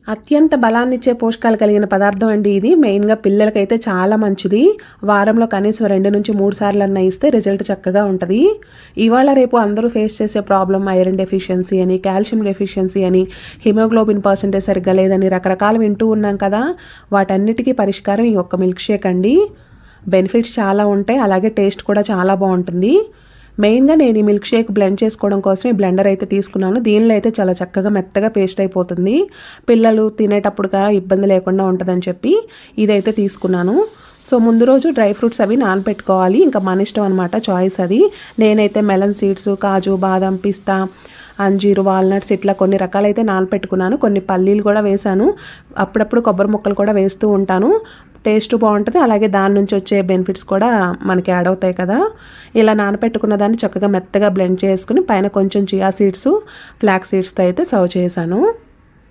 అత్యంత బలాన్నిచ్చే పోషకాలు కలిగిన పదార్థం అండి ఇది. మెయిన్‌గా పిల్లలకైతే చాలా మంచిది. వారంలో కనీసం 2-3 సార్లన్నా ఇస్తే రిజల్ట్ చక్కగా ఉంటది. ఇవాళ రేపు అందరూ ఫేస్ చేసే ప్రాబ్లమ్ ఐరన్ డెఫిషియన్సీ అని, కాల్షియం డెఫిషియన్సీ అని, హిమోగ్లోబిన్ పర్సెంటేజ్ సరిగ్గా లేదని రకరకాలు వింటూ ఉన్నాం కదా! వాటన్నిటికీ పరిష్కారం ఈ ఒక్క మిల్క్ షేక్ అండి. బెనిఫిట్స్ చాలా ఉంటాయి. అలాగే టేస్ట్ కూడా చాలా బావుంటుంది. మెయిన్‌గా నేను ఈ మిల్క్ షేక్ బ్లెండ్ చేసుకోవడం కోసం ఈ బ్లెండర్ అయితే తీసుకున్నాను. దీనిలో అయితే చాలా చక్కగా మెత్తగా పేస్ట్ అయిపోతుంది. పిల్లలు తినేటప్పుడుగా ఇబ్బంది లేకుండా ఉంటుందని చెప్పి ఇదైతే తీసుకున్నాను. సో ముందు రోజు డ్రై ఫ్రూట్స్ అవి నానబెట్టుకోవాలి. ఇంకా మన ఇష్టం అనమాట, చాయిస్ అది. నేనైతే మెలన్ సీడ్స్, కాజు, బాదం, పిస్తా, అంజీరు, వాల్నట్స్ ఇట్లా కొన్ని రకాలైతే నానబెట్టుకున్నాను. కొన్ని పల్లీలు కూడా వేశాను. అప్పుడప్పుడు కొబ్బరి ముక్కలు కూడా వేస్తూ ఉంటాను. టేస్ట్ బాగుంటుంది. అలాగే దాని నుంచి వచ్చే బెనిఫిట్స్ కూడా మనకి యాడ్ అవుతాయి కదా! ఇలా నానబెట్టుకున్న దాన్ని చక్కగా మెత్తగా బ్లెండ్ చేసుకుని పైన కొంచెం చియా సీడ్స్, ఫ్లాక్స్ సీడ్స్తో అయితే సర్వ్ చేశాను.